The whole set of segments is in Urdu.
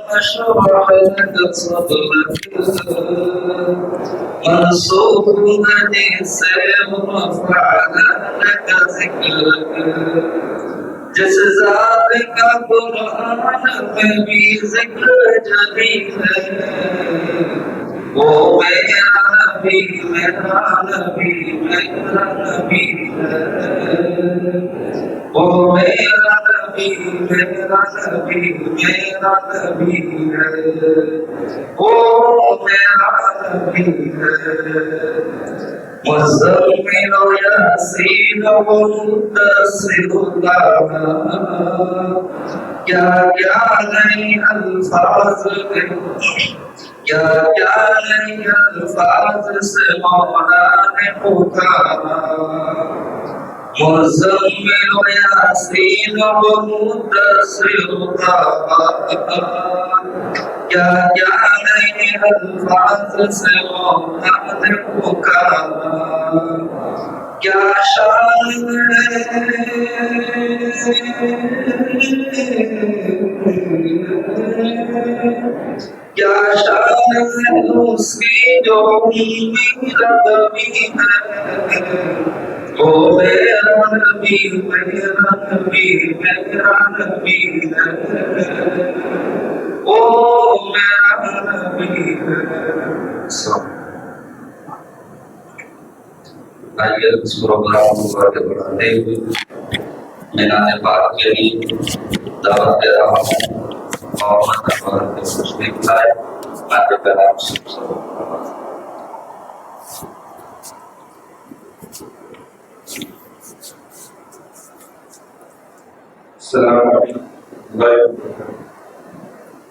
نشرح لك صدرك منصوب حديث ورفعنا لك ذكرك جس ذات کا قرآن میں بھی ذکر جلیل ہے وہ میرا نبی میرا نبی میرا نبی ہے وہ میرا نبی میرا نبی میرا نبی ہے وہ میرا نبی ہے مزمل یاسین ومدثر کیا کیا نئی الفاظ کیا کیا نئی الفاظ سے مولا نے پکارا مزمل یاسین ومدثر کیا کیا نئی الفاظ سے مولا نے پکارا کیا شان ہے کیا شان ہے اس کی جو میرا نبی ہے وہ میرا نبی میرا نبی میرا نبی ہے وہ میرا نبی ہے آئیے اس پروگرام کو آگے بڑھاتے ہوئے میدان پاک کے لیے دعوت دے رہا ہوں اور مطلب کے تشریف لائے مادر پیغام سے السلام علیکم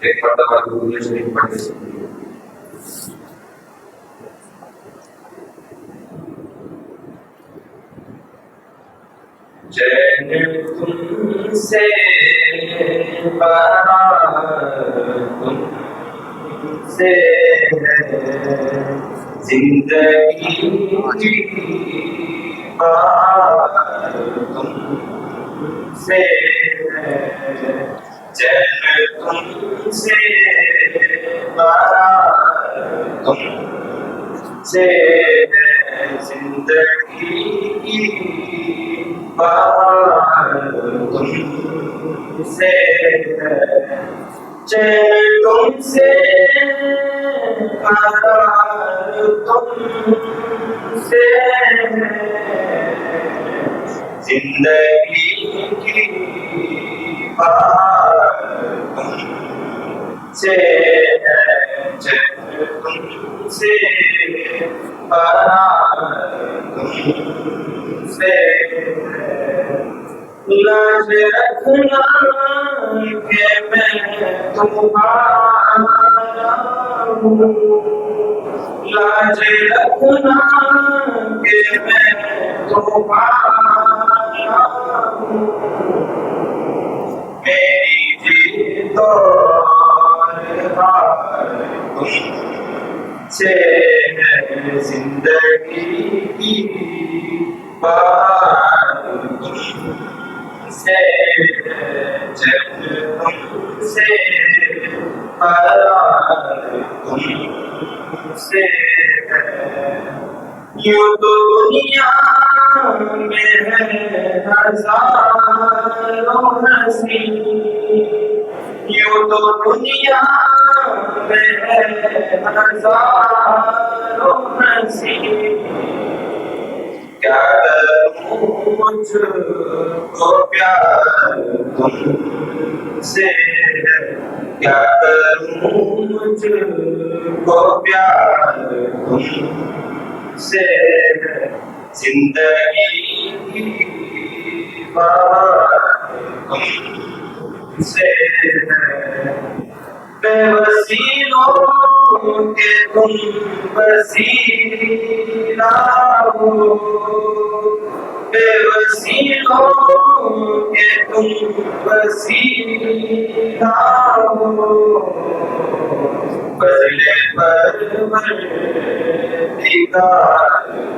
ایک مرتبہ درود شریف پڑھ سکتے چین تم سے برات تم سے ہے زندگی کی بات تم سے ہے چین تم سے برات تم سے ہے زندگی کی بات تم سے ہے چین تم سے قرار تم سے ہے زندگی کی بات تم سے ہے چین تم سے قرار تم سے لاج رکھنا کہ میں تمہارا ہوں لاج رکھنا کہ میں تمہارا ہوں میری جیت اور ہار تم سے ہے زندگی کی بات تم سے جب تم سے قرار تم سے یوں تو دنیا میں ہے ہزاروں ہنسی یوں تو دنیا میں ہے ہزاروں ہنسی کیا کروں مجھ کو پیار تم سے ہے کیا کروں مجھ کو پیار تم سے ہے زندگی کی بات تم سے ہے بے وسیلوں کے تم وسیلہ ہو بے وسیلوں کے تم وسیلہ ہو فضل پروردگار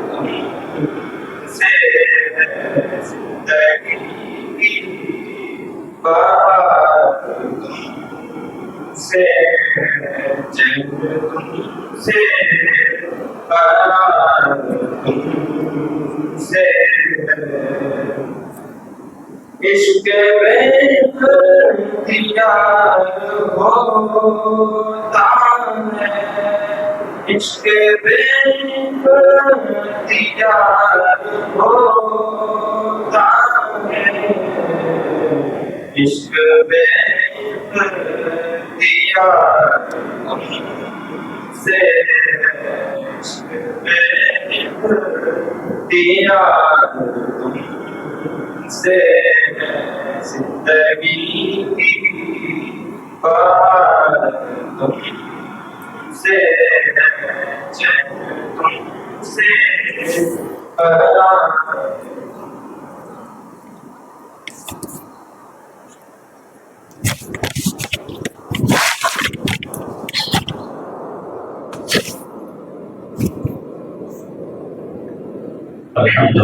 تم سے ہے زندگی کی بات تم سے چین تم سے قرار تم سے عشق میں اختیار ہوتا ہے عشق میں اختیار ہوتا ہے عشق میں اختیار سے عشق میں اختیار سے زندگی کی بہار تم سے چین تم سے قرار الحمد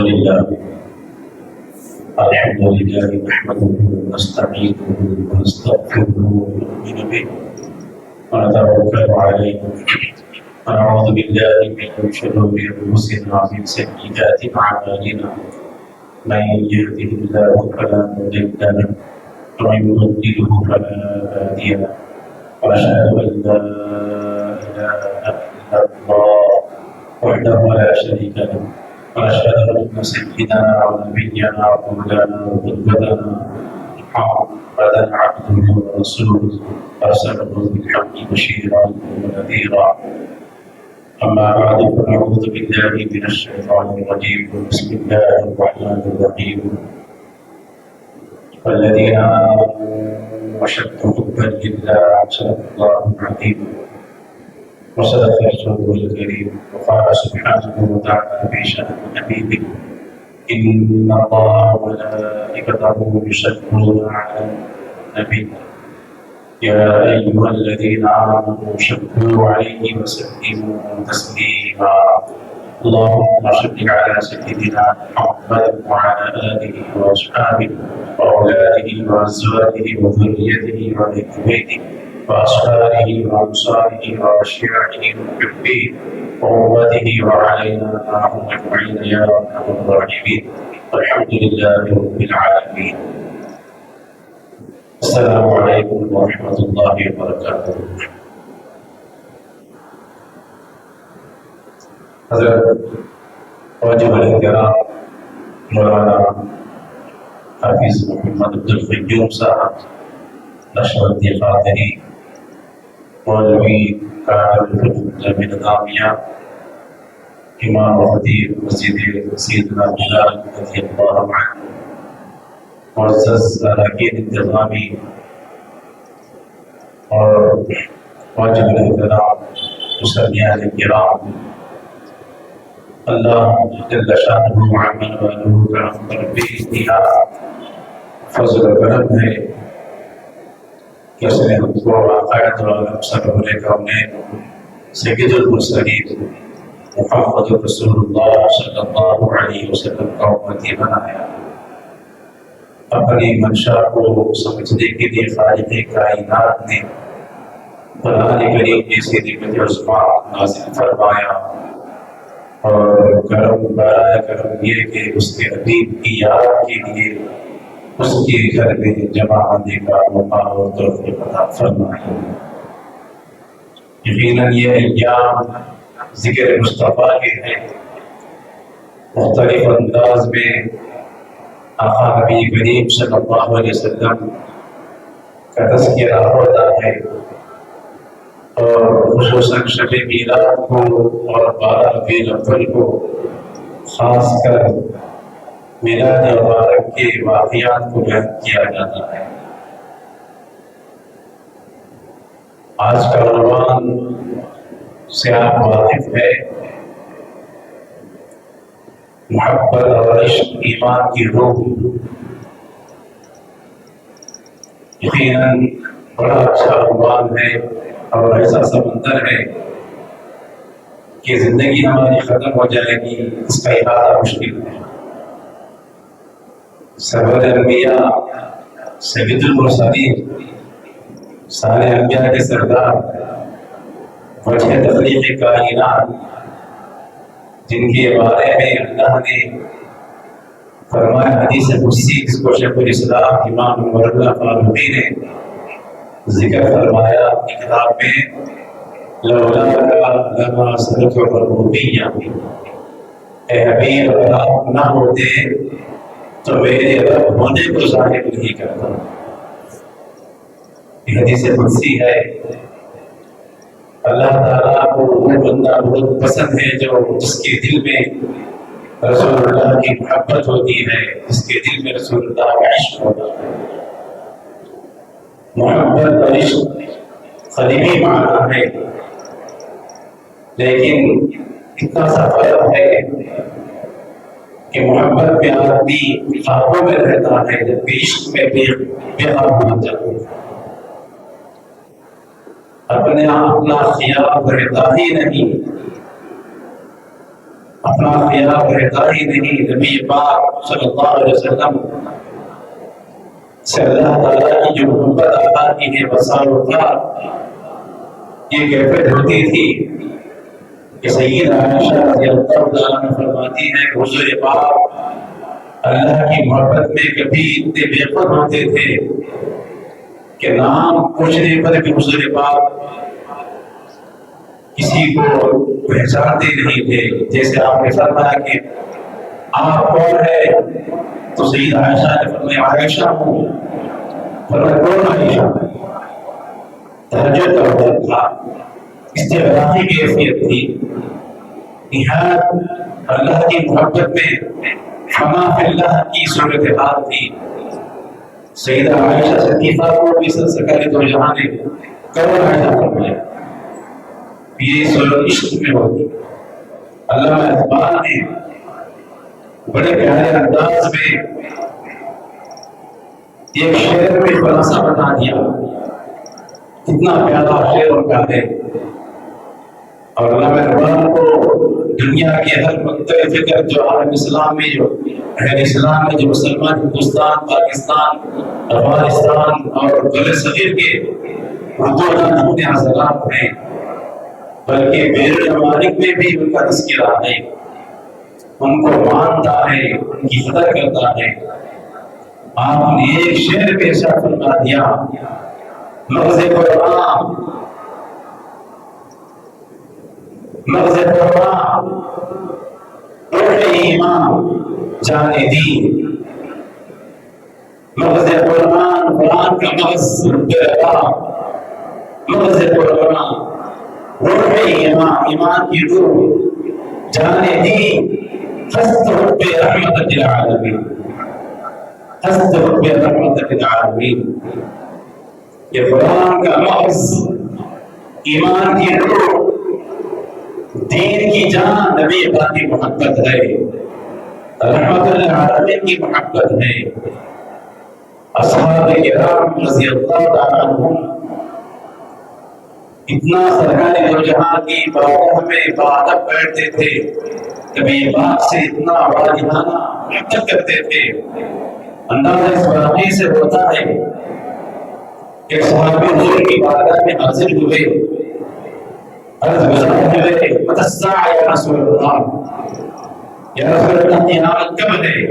لله نحمده ونستعينه ونستغفره ونؤمن به ونتوكل عليه ونعوذ بالله من شرور انفسنا ومن سيئات اعمالنا من يهده الله فلا مضل له ومن يضلله فلا هادي له ونشهد ان لا اله الا الله وحده لا شريك له ونشهد أن سيدنا ونبينا ومولانا وقدوتنا محمدا عبده ورسوله أرسله بالحق بشيرا ونذيرا أما بعد فأعوذ بالله من الشيطان الرجيم بسم الله الرحمن الرحيم والذين آمنوا وشد حبا لله صدق الله العظيم وصدق رسوله الكريم وقال سبحانه وتعالى في شأن حبيبه إن الله وملائكته يصلون على النبي يا أيها الذين آمنوا صلوا عليه وسلموا تسليما اللهم صل على سيدنا محمد وعلى آله وأصحابه وأولاده وأزواجه وذريته وأهل بيته وأصحابه وأنصاره وأشياعه وحبه وأمته وعلينا معهم أجمعين يا أرحم الراحمين والحمد لله رب العالمين. السلام عليكم ورحمة الله وبركاته. حضرت واجب الاحترام مولانا حافظ محمد عبد القیوم صاحب نشوندی قادری مولوی کامل نظامیہ امام خطیب مسجد سیدنا بلال رضی اللہ عنہ معزز اراکین انتظامی اور واجب الاحترام مصلیان کرام اللہ جل شانہ وعمل والہ کرم پر بے انتہا فضل و کرم ہے کہ اس نے ہم کو عقائد اور سرور کونین سید المرسلین محمد رسول اللہ صلی اللہ علیہ وسلم کا امتی بنایا. اپنی منشا کو سمجھنے کے لیے خالق کائنات نے قرآن کریم جیسی نعمت عظمیٰ نازل فرمایا اور کرم برائے کرم یہ کہ اس کے حبیب کی یاد کے لیے اس کے گھر میں جمع ہونے کا موقع اور توفیق عطا فرمائی. یقیناً یہ ایام ذکر مصطفیٰ کے ہیں. مختلف انداز میں آقا نبی کریم صلی اللہ علیہ وسلم کا تذکرہ ہوتا ہے اور خصوصاً شب میلاد کو اور 12 ربیع الاول کو خاص کر میلاد مبارک کے واقعات کو بیان کیا جاتا ہے. آج کا عنوان سے آپ واقف ہے محبت اور عشق ایمان کی روح. یقیناً بڑا اچھا عنوان ہے اور ایسا سمندر ہے کہ زندگی ہماری ختم ہو جائے گی اس کا احاطہ مشکل ہے. سرور انبیاء سید المرسلین سارے انبیاء کے سردار، وجہ تخلیق کائنات، جن کے بارے میں اللہ نے فرمایا حدیث قدسی، جس کو شیخ الاسلام امام عمر اللہ فاروقی نے ذکر فرمایا اپنی کتاب میں، لولاک لما سلک الربوبیہ، اے حبیب اگر آپ نہ ہوتے تو میرے رب ہونے کو ظاہر نہیں کرتا۔ یہ حدیث قدسی ہے۔ اللہ تعالیٰ کو وہ بندہ بہت پسند ہے جس کے دل میں رسول اللہ کی محبت ہوتی ہے، جس کے دل میں رسول اللہ کا عشق ہوتا ہے۔ محبت اور عشق قریبی معنی ہے، لیکن اتنا سا فرق ہے کہ محبت میں آدمی خوابوں میں رہتا ہے، جبکہ عشق میں بے خواب ہونا چاہتا ہے۔ اپنا خیال رہتا ہی نہیں، اپنا خیال رہتا ہی نہیں۔ نبی پاک صلی اللہ علیہ وسلم سے اللہ تعالیٰ کی جو محبت آتی ہے بسال اوقات یہ کیفیت ہوتی تھی کہ سیدہ عائشہ رضی اللہ تعالیٰ عنہ فرماتی ہے کہ حضور پاک اللہ کی محبت میں کبھی اتنے بے خود ہوتے تھے کہ نام پوچھنے پر بھی حضور پاک کسی کو پہچانتے نہیں تھے۔ جیسے آپ نے فرمایا کہ آپ کون ہے تو سیدہ عائشہ نے فرمایا عائشہ ہوں۔ فرمایا کون عائشہ؟ تہجد کا وقت تھا، استغراقی کیفیت تھی، نہایت اللہ کی محبت میں فنا فی اللہ کی صورتحال تھی۔ سیدہ عائشہ صدیقہ کو بھی سرکار دو جہاں نے کون عائشہ فرمایا؟ یہ صورت عشق میں ہوتی۔ علامہ اقبال نے بڑے پیارے انداز میں ایک شعر میں خلاصہ بتا دیا، کتنا پیارا شعر ان کا ہے۔ اور علامہ اقبال کو دنیا کے ہر نقطۂ فکر جو عالم اسلام میں جو اہل اسلام میں جو مسلمان ہندوستان، پاکستان، افغانستان اور بر صغیر کے اردو اپنے حضرات ہیں، بلکہ بیرون ممالک میں بھی ان کا تذکرہ ہے، ان کو مانتا ہے، ان کی قدر کرتا ہے۔ آپ نے ایک شعر میں ارشاد فرما دیا، مغز قرآن مغز قرآن روح ایمان جان دین، مغز قرآن، قرآن کا مغز مغز قرآن روح ایمان، ایمان کی روح جان دین، حسد رب رحمت للعالمین، حسد رب رحمت للعالمین۔ یہ قرآن کا مغز، ایمان کی روح، دین کی جان، نبی پاک کی محبت ہے، رحمت للعالمین کی محبت ہے۔ اصحاب کرام رضی اللہ تعالیٰ عنہم اتنا سرکار دو جہاں کی بارگاہ میں بادب بیٹھتے تھے، کبھی پاک سے اتنا واجبانہ محبت کرتے تھے۔ اندازہ اس واقعے سے ہوتا ہے کہ صحابی حضور کی بارگاہ میں حاضر ہوئے، عرض گزار ہوئے، متی الساعہ یا رسول اللہ، یا رسول اللہ قیامت کب ہے،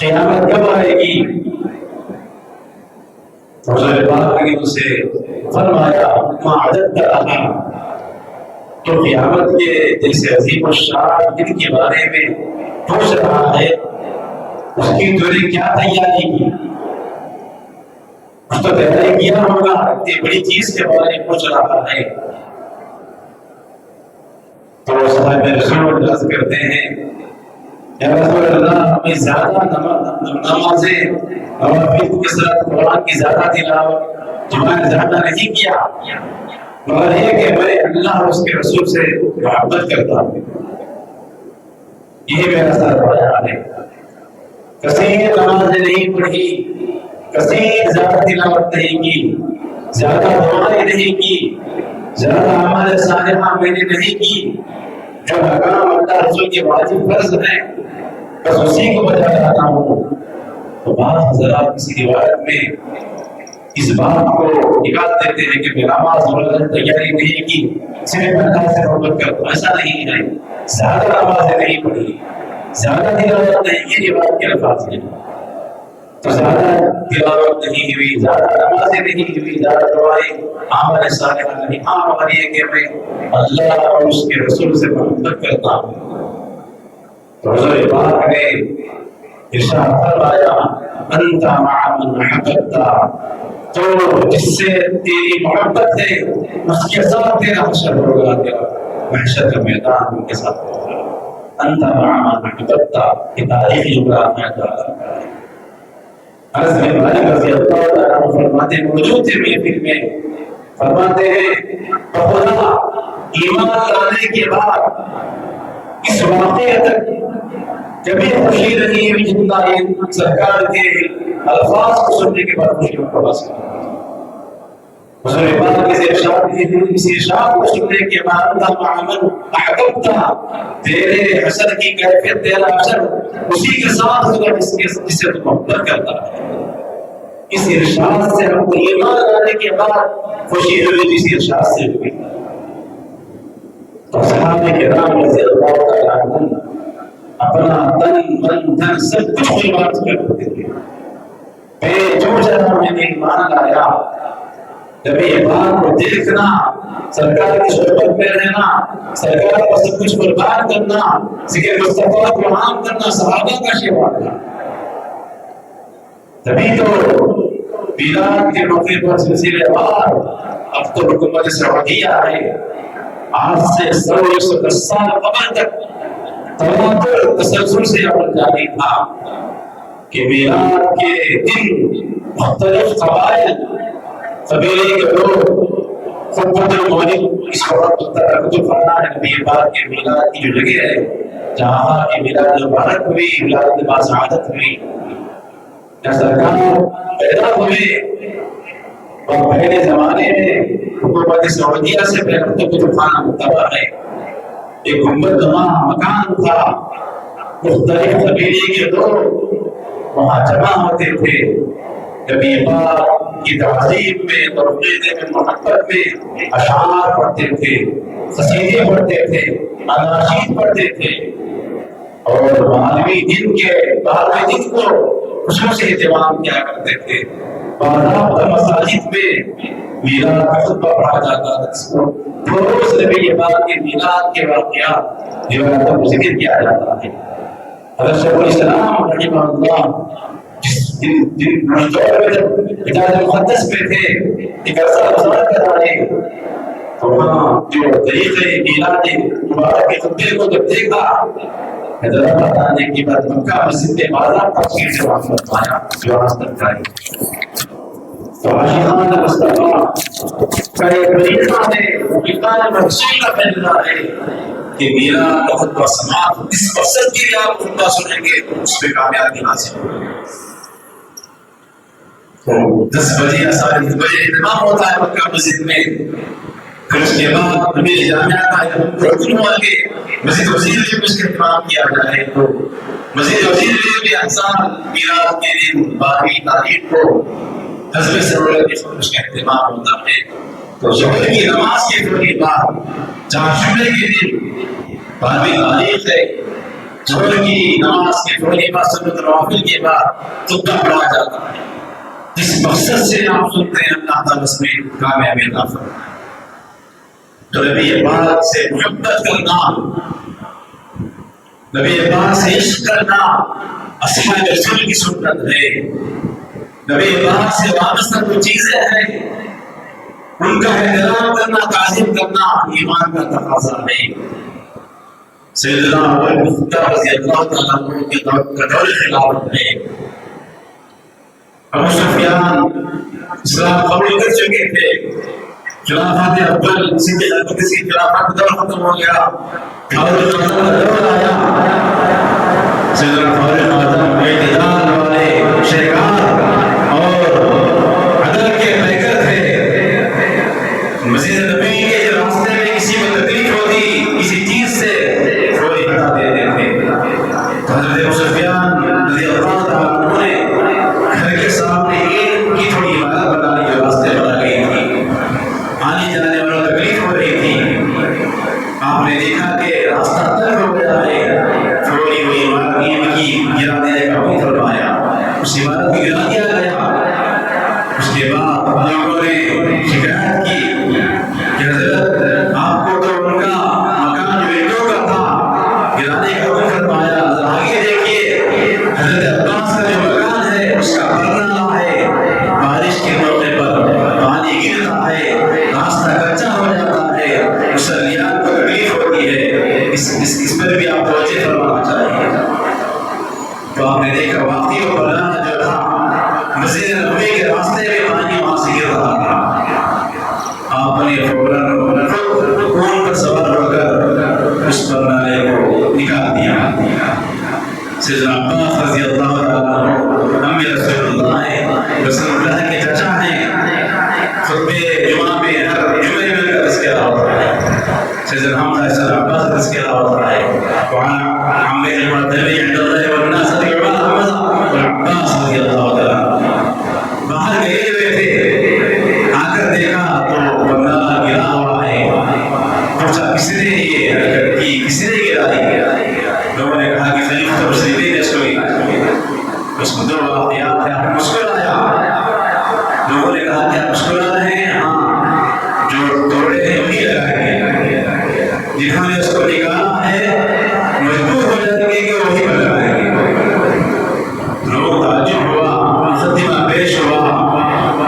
قیامت کب آئے گی؟ حضور پاک نے اسے فرمایا ما عددت لها، تو قیامت کے جیسے عظیم الشان دن کے بارے میں پوچھ رہا ہے، اس کی دوری کیا تیاری کی؟ اس تو تیاری کیا ہوگا، اتنی بڑی چیز کے بارے میں پوچھ رہا ہے۔ تو صاحب رسول اللہ کرتے ہیں، یا رسول اللہ ہمیں زیادہ نمازیں نوافل کی صلاۃ قرآن کی زیادہ تلاوت تمہیں زیادہ نہیں کیا، مگر یہ کہ میں اللہ اور اس کے رسول سے محبت کرتا ہوں، یہ میرا سرمایہ ہے۔ کثیر نمازیں نہیں پڑھی، کثیر زیادہ تلاوت نہیں کی، زیادہ دعائیں نہیں کی، زیادہ اعمال صالحہ میں نے نہیں کی، جو حکام اللہ رسول کے واجب فرض ہیں بس اسی کو بجا لاتا ہوں۔ تو بعض حضرات کسی روایت میں اس بات کو نکال دیتے ہیں کہ نماز اور تیاری نہیں کی، صرف اللہ سے محبت کر، ایسا نہیں ہے. زیادہ نمازیں نہیں پڑھی، زیادہ تلاوت نہیں، یہ بات کے الفاظ ہیں. تو زیادہ تلاوت نہیں ہوئی، زیادہ نمازیں نہیں ہوئی، زیادہ دعائیں عمل صالح نہیں. ہماری ہے کہ میں اللہ اور اس کے رسول سے محبت کرتا ہوں. تو حضور پاک نے ارشاد فرمایا انت مع من احببت، تو جس سے تیری محبت ہے اس کے ساتھ تیرا حشر ہوگا، تیرا محشر کا میدان ان کے ساتھ ہوگا. انت مع من احببت، یہ تاریخی جملہ ہے. انس بن مالک رضی اللہ تعالیٰ عنہ فرماتے ہیں، موجود تھے محفل میں، فرماتے ہیں بخدا ایمان لانے کے بعد اس واقعے تک کبھی خوشی نہیں ہوئی جتنا ان سرکار کے الفاظ کو سننے کے بعد خوشی کو حاصل. حضور پاک کے ارشاد کو سننے کے بعد انت مع من احببت، تیرے حشر کی کیفیت، تیرا حشر اسی کے ساتھ ہوگا جس سے تو محبت کرتا ہے. اس ارشاد سے ہم کو ایمان لانے کے بعد خوشی ہوئی جس ارشاد سے ہوئی. تو صحابہ کرام رضی اللہ تعالیٰ عنہ اپنا تن من دھن سب کچھ قربان کرتے تھے. جو جگہ میں نے ایمان لایا، نبی پاک کو دیکھنا، سرکار کی صحبت میں رہنا، سرکار کو سب کچھ قربان کرنا، ذکر مصطفیٰ کو عام کرنا صحابہ کا شعار تھا. تبھی تو میلاد کے موقع پر سلسلے وار اب تو حکومت سعودیہ ہے، آج سے 110 سال قبل تک تواتر تسلسل سے عمل جاری تھا کہ میلاد کے دن مختلف قبائل قبیلے کے لوگ خطبۃ المولد اس وقت ترقی فرما ہے. نبی پاک کے میلاد کی جو جگہ ہے جہاں کی میلاد مبارک ہوئی، میلاد باسعادت ہوئی، جہاں سرکار پیدا ہوئے، اور پہلے زمانے میں حکومت سعودیہ سے پہلے تو خانہ مرتبہ ہے، ایک گنبد نما مکان تھا. مختلف قبیلے کے لوگ وہاں جمع ہوتے تھے، نبی پاک کی تعظیم میں، توقیر میں، محبت میں اشعار پڑھتے تھے، قصیدے پڑھتے تھے، اناشید پڑھتے تھے. اور 12ویں دن کو خصوصی اہتمام کیا کرتے تھے. باضابطہ مساجد میں میلاد کا خطبہ پڑھا جاتا تھا، جس کو روز نبی پاک کے میلاد کے واقعات روایتوں کو ذکر کیا جاتا ہے. حضرت شیخ الاسلام رحمہ اللہ جس دن حجاز مقدس میں تھے، ایک عرصہ گزار کر آئے، تو وہاں جو طریقے میلاد مبارک کے خطبے کو جب دیکھا، حیدرآباد آنے کے بعد مکہ مسجد میں باضابطہ تفصیل سے وہاں فرمایا جو آج تک ہے. تو عاشقان مصطفیٰ کا ایک طریقہ ہے، مقام رسول کا پہننا ہے کہ میرا خطبہ سماعت اس مقصد کے لیے آپ خطبہ سنیں گے اس پہ کامیابی حاصل ہوگی. تو 10 بجے یا 9:30 بجے اہتمام ہوتا ہے مکہ مسجد میں. پھر اس کے بعد امیر جامعہ کا رکن ہوا کہ مسجد وزیر میں اس کا اہتمام کیا جائے. تو مسجد وزیر میں بھی انصار میلاد کے دن 12ویں تاریخ کو حضرت سرور کے اس کا اہتمام ہوتا ہے. تو ظہر کی نماز کے فوری بعد جہاں جمعے کے دن 12ویں تاریخ ہے، ظہر کی نماز کے فوری بعد سنت نوافل کے بعد خطبہ پڑھا جاتا ہے. جس مقصد سے آپ سنتے ہیں اللہ تعالیٰ اس میں کامیابی عطا فرمائے. تو نبی پاک سے محبت کرنا، نبی پاک سے عشق کرنا اصحاب رسول کی سنت ہے. نبی پاک سے وابستہ جو چیزیں ہیں ان کا احترام کرنا، تعظیم کرنا ایمان کا تقاضا ہے. سیدنا ابو بکر رضی اللہ تعالیٰ عنہ کے دور خلافت میں ابو سفیان اسلام قبول کر چکے تھے. خلافت اول صدیق اکبر کی خلافت دور ختم ہو گیا اور دور آیا. سیدنا فاروق اعظم اعتدال والے شہریار اور عدل کے پیکر تھے. مسجد نبوی کے راستے میں کسی کو تکلیف ہوتی کسی چیز سے فوری ہٹا دیتے تھے. حضرت ابو سفیان رضی اللہ عنہ نے گھر کے سامنے ایک کی تھوڑی عمارت بنا لی اس پر بھی آپ توجہ فرمانا چاہیے. تو آپ نے دیکھا واقعی وہ بلانا جو تھا مسجد نبوی کے راستے میں پانی وہاں سے گر رہا تھا. آپ نے فوراً اونٹ پر سوار ہو کر اس بلالے کو نکال دیا. سیدنا عباس رضی اللہ تعالیٰ عنہ امی رسول اللہ کے چچا ہیں. خطبے جمعہ میں ہر جمعے میں کا تذکرہ ہوتا ہے. سیدنا حمزہ سیدنا عباس کا تذکرہ ہوتا ہے. وعن عمرو المعتمد عند الله والناس يعبد حمزہ والعباس رضی اللہ تعالیٰ باہر گئے ہوئے تھے. آ کر دیکھا تو بندہ گرا ہوا ہے. پوچھا کس نے یہ حرکت کی, کس نے گرائی؟ لوگوں نے کہا کہ خلیفہ المسلمین نے اس کو گرایا. اس کو دو واقعات ہیں. آپ نے مسکرایا. لوگوں نے کہا کہ آپ مسکرا رہے ہیں؟ ہاں, جو توڑے ہیں وہی لگائیں گے, جنہوں نے اس کو نکالا ہے مجبور ہو جائیں گے کہ وہی پر لگائیں گے. لوگ تعجب ہوا, خطیبہ پیش ہوا.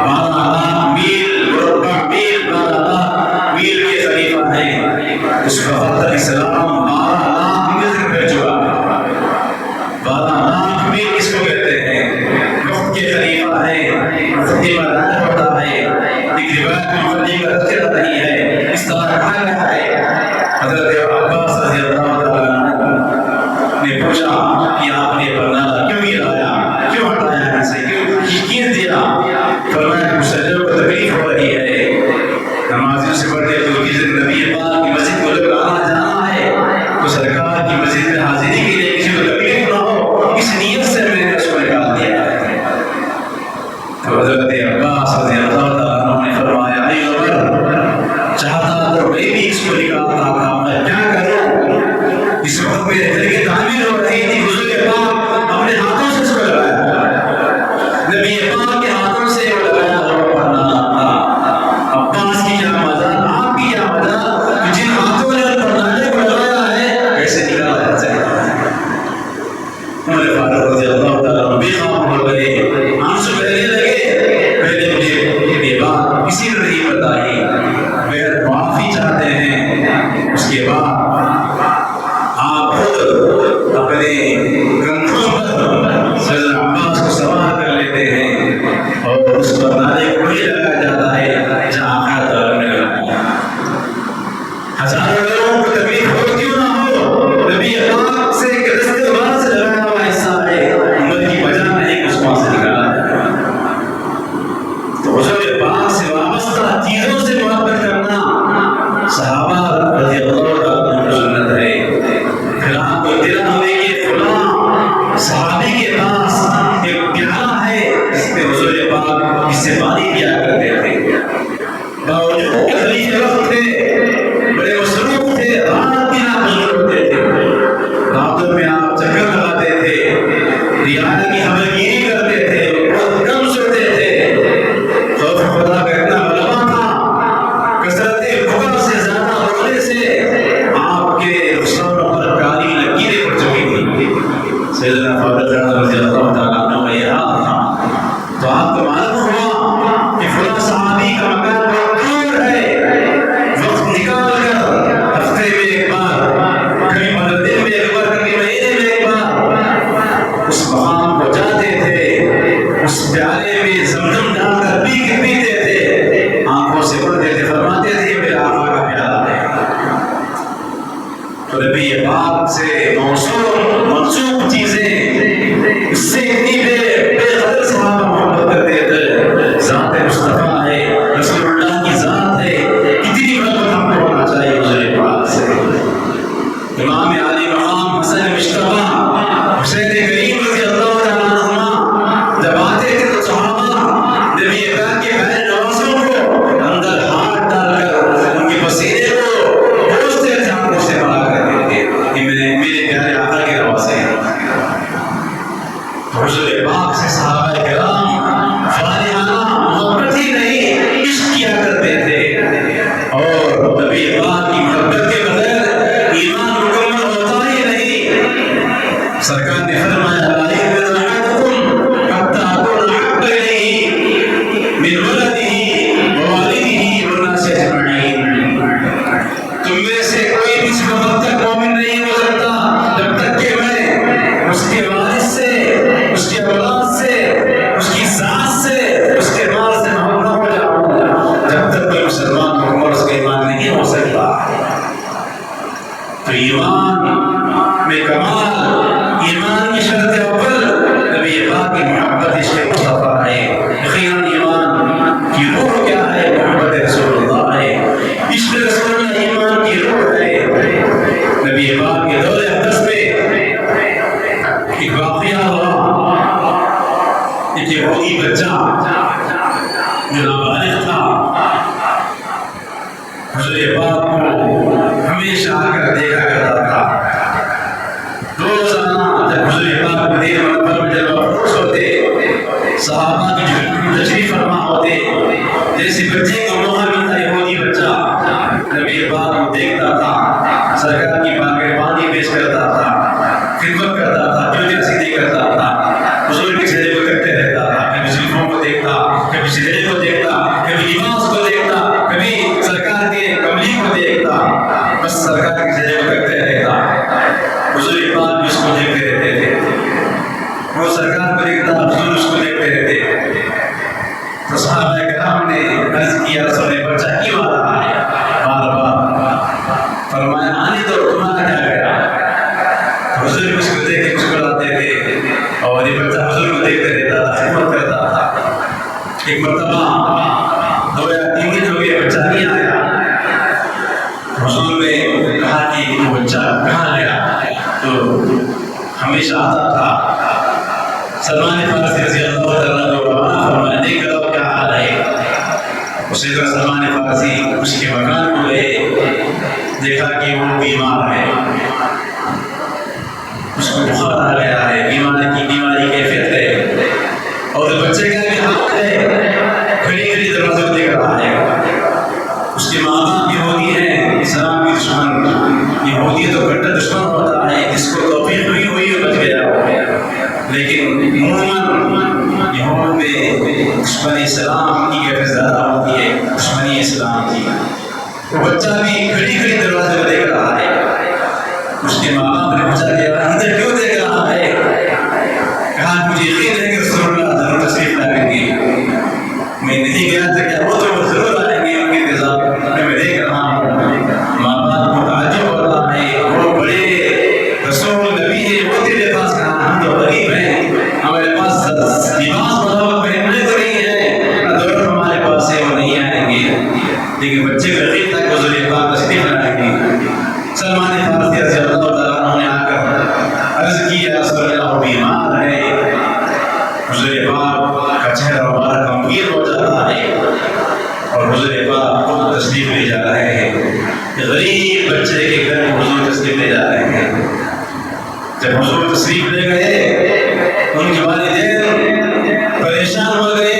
12,000 میل مربع میل 12,000 میل کے خلیفہ ہیں. اس وقت علیہ السلام 12,000 میل پہ چکا. 12,000 میل کس کو کہتے ہیں؟ وقت کے خلیفہ ہیں. خطیبہ رہا ہوتا ہے. ایک روایت میں خلیفہ تذکرہ نہیں ہے, اس طرح کہا گیا ہے. حضرت عباس رضی اللہ تعالیٰ نے پوچھا کہ آپ نے برنامہ کیوں گرایا, کیوں ہٹایا ہے, سے کیوں دیا؟ فرمایا مسلموں کو تکلیف ہو رہی ہے, نمازیوں سے بڑھے تو نبی پاک کی مسجد کو لوگ آنا جانا ہے, تو سرکار کی مسجد میں حاضری کے لیے کسی کو تکلیف نہ ہو, اس نیت سے میں نے اس کو نکال دیا. تو حضرت عباس رضی اللہ تعالیٰ نے فرمایا اے عمر, چاہتا تو میں بھی اس کو نکالتا تھا, میں کیا کروں؟ اس وقت میرے گھر کی تعمیر ہو رہی تھی. حضور پاک اپنے ہاتھوں سے اس کو لگایا, نبی پاک کے ہاتھوں سے وہ لگایا اور پڑھنا تھا. عباس کی کیا مدد, آپ کی کیا مدد, جن ہاتھوں نے پڑھانے کو لگایا ہے کیسے نکالا جا سکتا ہے؟ عمر فاروق رضی اللہ تعالیٰ بے خواب ہو گئے, آنسو بہنے لگے. پہلے مجھے یہ بات کسی نے نہیں بتائی, بغیر معافی چاہتے ہیں. اس کے بعد آپ خود اپنے کندھوں پر سیدنا عباس کو سوار کر لیتے ہیں اور اس پر نعرے کو وہی لگایا جاتا ہے جہاں آخرت والوں نے لگایا. ہزاروں لوگوں کو تکلیف ہو کیوں نہ ہو, نبی پاک سے ایک رستے بار سے لگایا ہوا حصہ ہے, عمر کی وجہ نہیں اس کو سے نکالا. تو حضور پاک سے وابستہ چیزوں سے محبت کرنا صحابہ رضی اللہ عنہ کی سنت ہے. پھر آپ کو اطلاع ہوئی کہ فلاں صحابی کے پاس ایک پیالہ ہے جس پہ حضور پاک اس سے پانی پیا کرتے تھے. باوجود کہ خلیفہ وقت تھے, بڑے مصروف تھے, رات بھی نہ گزر ہوتے تھے, راتوں میں آپ چکر لگاتے تھے, رعایا کی خبرگیری کرتے تھے, بہت کم سوتے تھے. خوف خدا کا اتنا غلبہ تھا, کثرت بھوک سے زیادہ ہونے سے آپ کے رخساروں پر کالی لکیریں پڑ چکی تھی. سیدنا فاروق رضی اللہ تعالیٰ عنہ کا یہ حال تھا. تو آپ کو معلوم ہوا کہ فلاں صحابی کا مکان بہت دور ہے. وقت نکال کر ہفتے میں ایک بار, کبھی 15 دن میں ایک بار, کبھی مہینے میں ایک بار اس مقام کو جاتے تھے. اس پیالے میں زمزم ڈال کر پیتے تھے, آنکھوں سے پڑھتے تھے, فرماتے تھے یہ میرا آقا کا پیالہ ہے. تو نبی پاک سے موصول منسوب چیزیں اس سے اتنی بے قدر صحابہ محبت کرتے تھے. ذات مصطفیٰ ہے, رسول اللہ کی ذات ہے, کتنی محبت ہم کو ہونا چاہیے حضور پاک سے. امام علی مقام حسن مصطفیٰ حسین کریم رضی اللہ تعالیٰ عنہ جب آتے تھے تو صحابہ نبی پاک کے بہن نوازوں کو اندر ہاتھ ڈال کر ان کے پسینے کو پوچھتے تھے, آنکھوں سے پڑا کرتے تھے کہ میرے پیارے آقا کے نوازے ہیں. حضور پاک کوئی بھی وقت تک مومن نہیں ہو سکتا جب تک کہ میں اس کے والد سے، اس کے اولاد سے، اس کی ذات سے، اس کے مال سے محروم نہ ہو جاؤں۔ جب تک کوئی مسلمان مکمل اس کا ایمان نہیں ہو سکتا۔ تو ایمان میں کمال، ایمان کی شرط اول نبی پاک کی محبت، عشق مصطفیٰ ہے۔ یقیناً ایمان کی روح کیا ہے؟ محبت رسول اللہ ہے۔ عشق رسول اللہ ایمان کی روح ہے۔ نبی پاک کے دور اقدس میں ایک واقعہ ہوا، ایک یہودی بچہ جو نابالغ تھا، حضور پاک کو ہمیشہ آ کر دیکھا کرتا تھا۔ روزانہ جب حضور پاک مدینہ منورہ میں جب مبعوث ہوتے، صحابہ کی تشریف فرما ہوتے، جیسے بچے کو موقع ملتا، یہودی بچہ نبی پاک کو دیکھتا تھا، سرکار کی پانی پیش کرتا تھا، خدمت کرتا تھا، جوتے سیدھی کرتا تھا، حضور کے چہرے کو کرتے رہتا تھا، کبھی زلفوں کو دیکھتا، کبھی چہرے کو دیکھتا، کبھی لباس کو دیکھتا، کبھی سرکار کے کملی کو دیکھتا، بس سرکار کے چہرے کو کرتے رہتا۔ حضور پاک اس کو دیکھتے رہتے تھے، وہ سرکار کو دیکھتا، حضور اس کو دیکھتے رہتے۔ تو صحابہ کرام نے عرض کیا، رسول بچہ کیوں آ رہا ہے بار بار؟ فرمایا آنے دو، تمہارا کیا گیا؟ حضور اس کو دیکھ کے مسکراتے تھے، اور یہ بچہ حضور کو دیکھتے رہتا تھا، خدمت کرتا تھا۔ ایک مرتبہ 2 یا 3 دن ہو گئے، بچہ نہیں آیا۔ حضور نے کہا کہ وہ بچہ کہاں گیا؟ تو ہمیشہ آتا تھا۔ سلمان فارسی رضی اللہ تعالیٰ فرمایا، دیکھ کرو کیا حال ہے۔ اسی طرح سلمان فارسی اس کے مکان کو گئے، دیکھا کہ وہ بیمار ہے، اس کو بخار آ گیا ہے، بیماری کیفیت ہے، اور بچے کا بھی حال ہے، کھڑی کھڑی دروازے کو دیکھ رہا ہے۔ اس کے ماں باپ یہودی ہیں، اسلام کی دشمن، یہودی تو کٹر دشمن ہوتا ہے، جس کو توفیق ہوئی ہوئی بچ گیا ہو، لیکن عموماً یہود میں دشمنی اسلام کی کیفیت زیادہ ہوتی ہے، دشمنی اسلام کی۔ وہ بچہ بھی کھڑی کھڑی دروازے کو دیکھ رہا ہے۔ اس کے ماں باپ نے پوچھا کہ ادھر کیوں دیکھ رہا ہے؟ کہا مجھے یقین ہے کہ رسول اللہ ضرور تشریف لائیں گے۔ میں نہیں گیا تھا، کیا وہ تو ضرور آئیں گے، ان کے انتظار میں دیکھ رہا ہوں۔ ماں باپ کو تعجب ہو رہا ہے، وہ بڑے رسول نبی ہے، وہ تیرے پاس کہاں؟ ہم تو غریب ہیں، ہمارے پاس لباس بناؤ پہننے کو نہیں ہے، دولت ہمارے پاس ہے، وہ نہیں آئیں گے۔ لیکن بچے کا یقین تھا کہ حضور پاک تشریف لائیں گے۔ سلمان فارسی رضی اللہ تعالیٰ عنہ نے آ کر عرض کی، یا رسول اللہ وہ بیمار ہے۔ حضور پاک کا چہرہ مبارک غمگین ہو جاتا ہے، اور حضور پاک خود تشریف لے جا رہے ہیں۔ غریب بچے کے گھر میں حضور تشریف لے جا رہے ہیں۔ جب حضور تشریف لے گئے، ان کے والدین پریشان ہو گئے،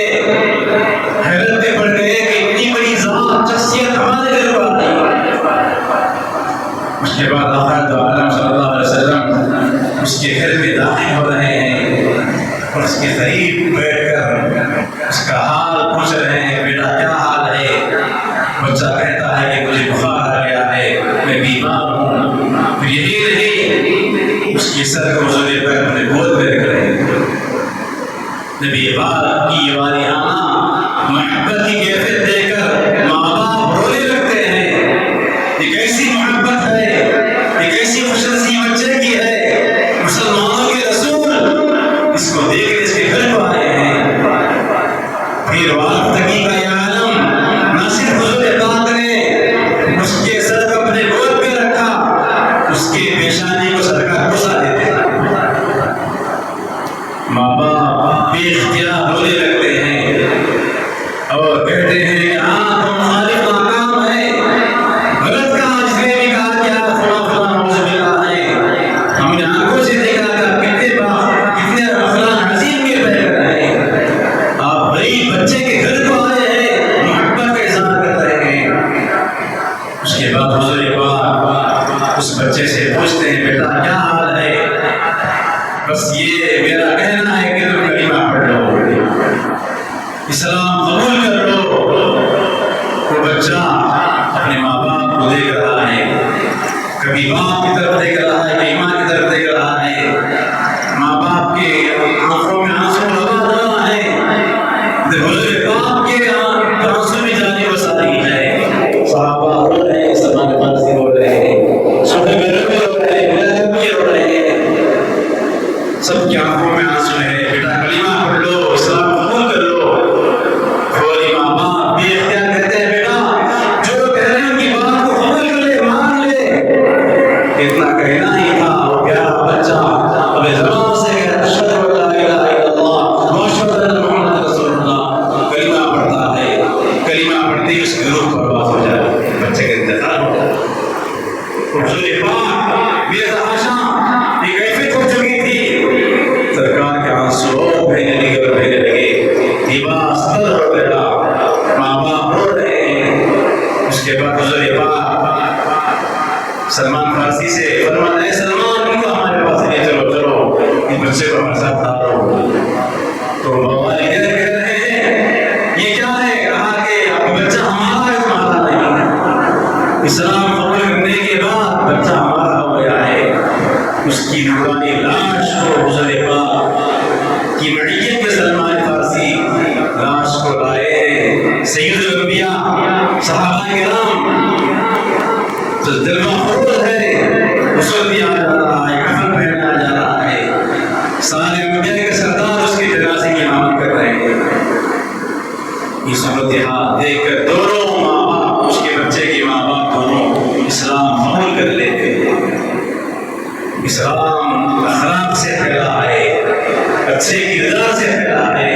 حیرت میں پڑ گئے کہ اتنی بڑی ذات شخصیت ہمارے گھر پر آئی۔ اس کے بعد آخر دو عالم صلی اللہ علیہ وسلم اس کے گھر میں داخل ہو رہے ہیں، اور اس کے قریب بیٹھ کر اس کا حال پوچھ رہے ہیں، بیٹا کیا حال ہے؟ بچہ کہتا ہے کہ مجھے بخار آ گیا ہے، میں بیمار ہوں۔ پھر یہی نہیں، اس کے سر کو حضور پاک اپنے گود میں رکھ رہے ہیں۔ نبی پاک کی یہ واریانہ محبت کی کیفیت دے کر ماں باپ رونے لگتے ہیں۔ یہ کیسی محبت ہے، یہ کیسی خوش نصیبی بچے کی ہے، مسلمانوں کے رسول اس کو دیکھ کے اس کے گھر کو آئے ہیں۔ پھر وارفتگی کا یہ عالم نہ صرف حضور پاک نے اس کے سر کو اپنے گود میں رکھا، اس کے پیشانی کو سرکار بوسہ دیتے ہیں۔ ماں باپ بے اختیار رونے لگتے ہیں اور کہتے ہیں کہ ہاں تم خالق ناکام ہے، غلط کہا، جس نے بھی کہا کہ آپ فلاں فلاں نعوذ باللہ ہے۔ ہم نے آنکھوں سے دیکھا کہ آپ کتنے اخلاق عظیم کے پیغمبر ہیں، آپ غریب بچے کے گھر کو آئے ہیں، محبت کا اظہار کر رہے ہیں۔ اس کے بعد حضور پاک اس بچے سے پوچھتے ہیں، بیٹا کیا حال ہے؟ بس یہ میرا کہنا ہے کہ تم کلمہ پڑھ لو، اسلام قبول کر لو۔ وہ بچہ اپنے ماں باپ کو دیکھ رہا ہے، کبھی باپ کی طرف دیکھ رہا ہے، کبھی ماں کی طرف دیکھ رہا ہے، ماں باپ کے آنکھوں میں آنسو لگا رہا ہے، حضور پاک کے آنسو میں جانے وساری ہے۔ صحابہ رو رہے ہیں، سلمان فارسی رو رہے ہیں، چھوٹے میرے بھی رو رہے ہیں، میرے بھی رو رہے ہیں، سب کی آنکھوں میں آنسو ہے۔ بیٹا کلمہ پڑھ لو، اسلام قبول کر لو۔ ہماری ماں باپ بھی اختیار کہتے ہیں بیٹا جو کہہ رہے ہیں ان کی بات کو قبول کر لے، مان لے۔ اتنا کہنا ہی تھا، وہ پیارا بچہ اب زبان سے کہہ اشہد ان لا الہ الا اللہ و اشہد ان محمد رسول اللہ کلمہ پڑھتا ہے، کلمہ پڑھتے ہی اس کی روح پرواز ہو جائے، بچے کا انتقال ہو جائے۔ حضور پاک بے تحاشا ایک کیفیت ہو چکی تھی، سرکار کے آنسو بہنے لگے اور بہنے لگے، لباس بدر ہو گیا، ماں باپ رو رہے ہیں۔ اس کے بعد حضور پاک سلمان فارسی سے فرمایا ہے سلمان ان کو ہمارے پاس لے چلو، چلو اس بچے کو ہمارے ساتھ ڈالو۔ تو والدین کہہ رہے ہیں یہ کیا ہے؟ کہا کہ اب بچہ ہمارا ہے، تمہارا نہیں۔ اسلام قبول کرنے کے بعد بچہ ہمارا ہو گیا ہے۔ اس کی نورانی لاش کو حضور پاک کی معیت میں سلمان فارسی لاش کو لائے، سید الانبیاء صحابہ کرام جو دل محفوظ ہے غسل دیا جا رہا ہے، کفن پہنایا جا رہا ہے، سارے انبیاء کے سردار اس کے جنازے کی امامت کر رہے ہیں۔ یہ صورتحال دیکھ کر دونوں ماں باپ، اس کے بچے کے ماں باپ دونوں اسلام قبول کر لیتے ہیں۔ اسلام اخلاق سے پھیلا ہے، اچھے کردار سے پھیلا ہے۔